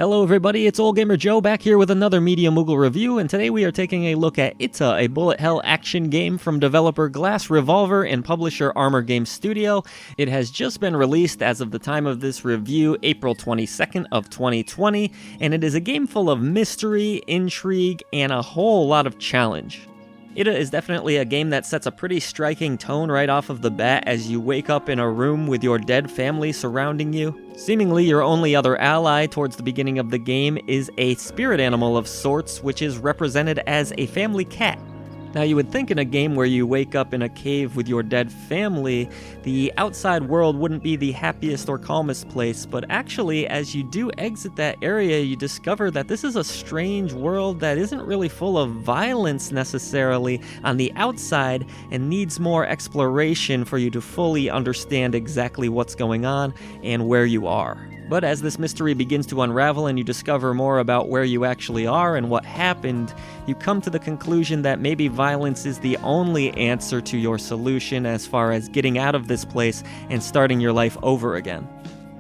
Hello everybody, it's Ole Gamer Joe back here with another Media Moogle review, and today we are taking a look at Itta, a bullet hell action game from developer Glass Revolver and publisher Armor Game Studio. It has just been released as of the time of this review, April 22nd of 2020, and it is a game full of mystery, intrigue, and a whole lot of challenge. Itta is definitely a game that sets a pretty striking tone right off of the bat as you wake up in a room with your dead family surrounding you. Seemingly your only other ally towards the beginning of the game is a spirit animal of sorts, which is represented as a family cat. Now you would think in a game where you wake up in a cave with your dead family, the outside world wouldn't be the happiest or calmest place, but actually as you do exit that area, you discover that this is a strange world that isn't really full of violence necessarily on the outside and needs more exploration for you to fully understand exactly what's going on and where you are. But as this mystery begins to unravel and you discover more about where you actually are and what happened, you come to the conclusion that maybe violence is the only answer to your solution as far as getting out of this place and starting your life over again.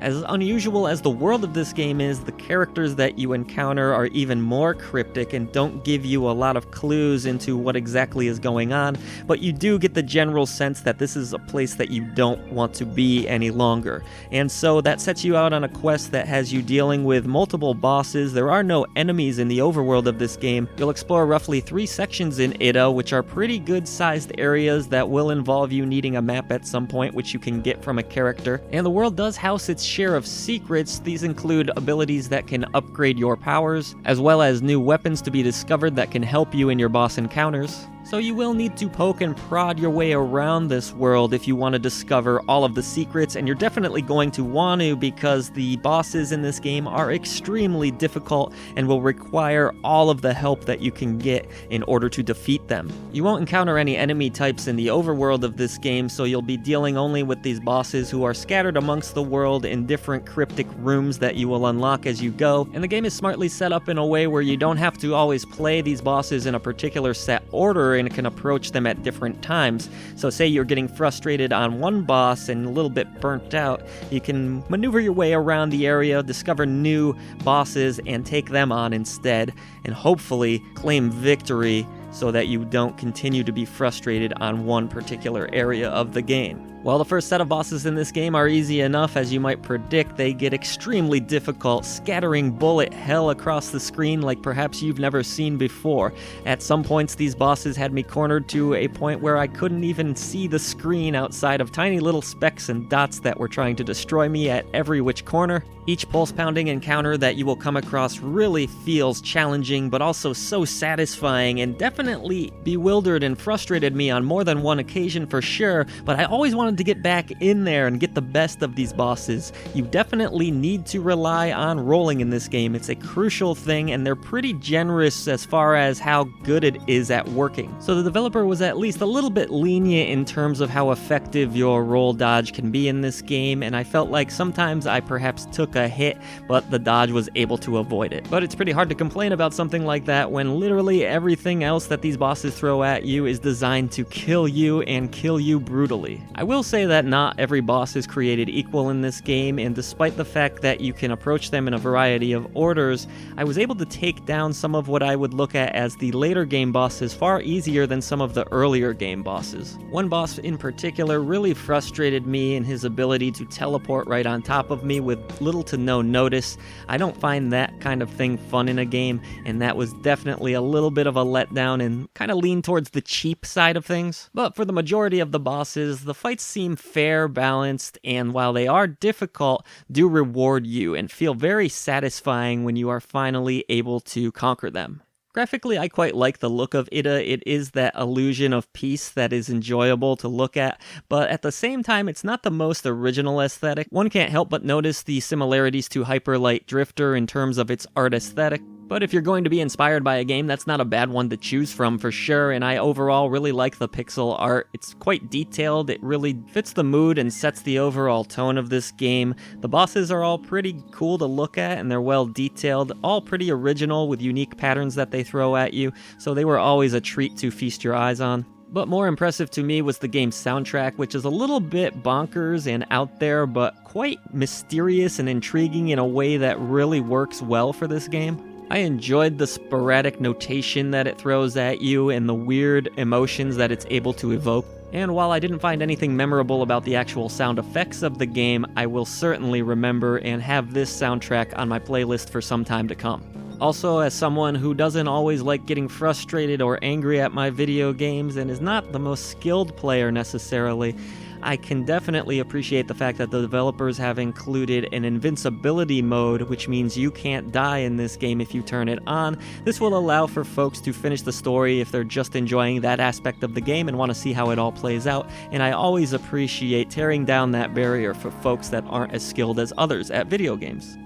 As unusual as the world of this game is, the characters that you encounter are even more cryptic and don't give you a lot of clues into what exactly is going on, but you do get the general sense that this is a place that you don't want to be any longer. And so that sets you out on a quest that has you dealing with multiple bosses. There are no enemies in the overworld of this game. You'll explore roughly 3 sections in Itta, which are pretty good sized areas that will involve you needing a map at some point, which you can get from a character. And the world does house its share of secrets. These include abilities that can upgrade your powers, as well as new weapons to be discovered that can help you in your boss encounters. So you will need to poke and prod your way around this world if you want to discover all of the secrets, and you're definitely going to want to because the bosses in this game are extremely difficult and will require all of the help that you can get in order to defeat them. You won't encounter any enemy types in the overworld of this game, so you'll be dealing only with these bosses who are scattered amongst the world in different cryptic rooms that you will unlock as you go, and the game is smartly set up in a way where you don't have to always play these bosses in a particular set order and can approach them at different times. So say you're getting frustrated on one boss and a little bit burnt out, you can maneuver your way around the area, discover new bosses, and take them on instead, and hopefully claim victory so that you don't continue to be frustrated on one particular area of the game. While the first set of bosses in this game are easy enough, as you might predict, they get extremely difficult, scattering bullet hell across the screen like perhaps you've never seen before. At some points, these bosses had me cornered to a point where I couldn't even see the screen outside of tiny little specks and dots that were trying to destroy me at every which corner. Each pulse-pounding encounter that you will come across really feels challenging, but also so satisfying, and definitely bewildered and frustrated me on more than one occasion for sure, but I always wanted to get back in there and get the best of these bosses. You definitely need to rely on rolling in this game. It's a crucial thing, and they're pretty generous as far as how good it is at working. So the developer was at least a little bit lenient in terms of how effective your roll dodge can be in this game, and I felt like sometimes I perhaps took a hit, but the dodge was able to avoid it. But it's pretty hard to complain about something like that when literally everything else that these bosses throw at you is designed to kill you and kill you brutally. I will say that not every boss is created equal in this game, and despite the fact that you can approach them in a variety of orders, I was able to take down some of what I would look at as the later game bosses far easier than some of the earlier game bosses. One boss in particular really frustrated me in his ability to teleport right on top of me with little to no notice. I don't find that kind of thing fun in a game, and that was definitely a little bit of a letdown and kind of lean towards the cheap side of things. But for the majority of the bosses, the fights seem fair, balanced, and while they are difficult, do reward you and feel very satisfying when you are finally able to conquer them. Graphically, I quite like the look of Itta. It is that illusion of peace that is enjoyable to look at, but at the same time, it's not the most original aesthetic. One can't help but notice the similarities to Hyper Light Drifter in terms of its art aesthetic. But if you're going to be inspired by a game, that's not a bad one to choose from for sure, and I overall really like the pixel art. It's quite detailed, it really fits the mood and sets the overall tone of this game. The bosses are all pretty cool to look at, and they're well detailed, all pretty original with unique patterns that they throw at you, so they were always a treat to feast your eyes on. But more impressive to me was the game's soundtrack, which is a little bit bonkers and out there, but quite mysterious and intriguing in a way that really works well for this game. I enjoyed the sporadic notation that it throws at you and the weird emotions that it's able to evoke. And while I didn't find anything memorable about the actual sound effects of the game, I will certainly remember and have this soundtrack on my playlist for some time to come. Also, as someone who doesn't always like getting frustrated or angry at my video games and is not the most skilled player necessarily, I can definitely appreciate the fact that the developers have included an invincibility mode, which means you can't die in this game if you turn it on. This will allow for folks to finish the story if they're just enjoying that aspect of the game and want to see how it all plays out, and I always appreciate tearing down that barrier for folks that aren't as skilled as others at video games.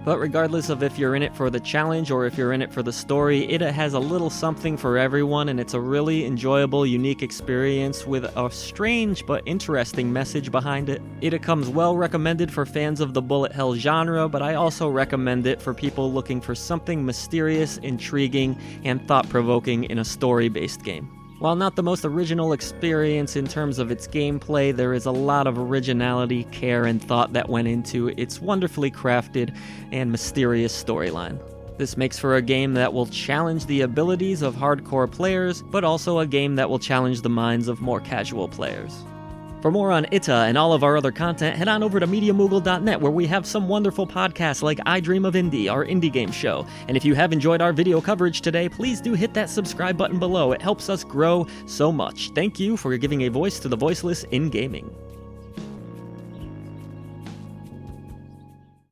But regardless of if you're in it for the challenge or if you're in it for the story, Itta has a little something for everyone, and it's a really enjoyable, unique experience with a strange but interesting message behind it. Itta comes well recommended for fans of the bullet hell genre, but I also recommend it for people looking for something mysterious, intriguing, and thought-provoking in a story-based game. While not the most original experience in terms of its gameplay, there is a lot of originality, care, and thought that went into its wonderfully crafted and mysterious storyline. This makes for a game that will challenge the abilities of hardcore players, but also a game that will challenge the minds of more casual players. For more on Itta and all of our other content, head on over to MediaMoogle.net, where we have some wonderful podcasts like I Dream of Indie, our indie game show. And if you have enjoyed our video coverage today, please do hit that subscribe button below. It helps us grow so much. Thank you for giving a voice to the voiceless in gaming.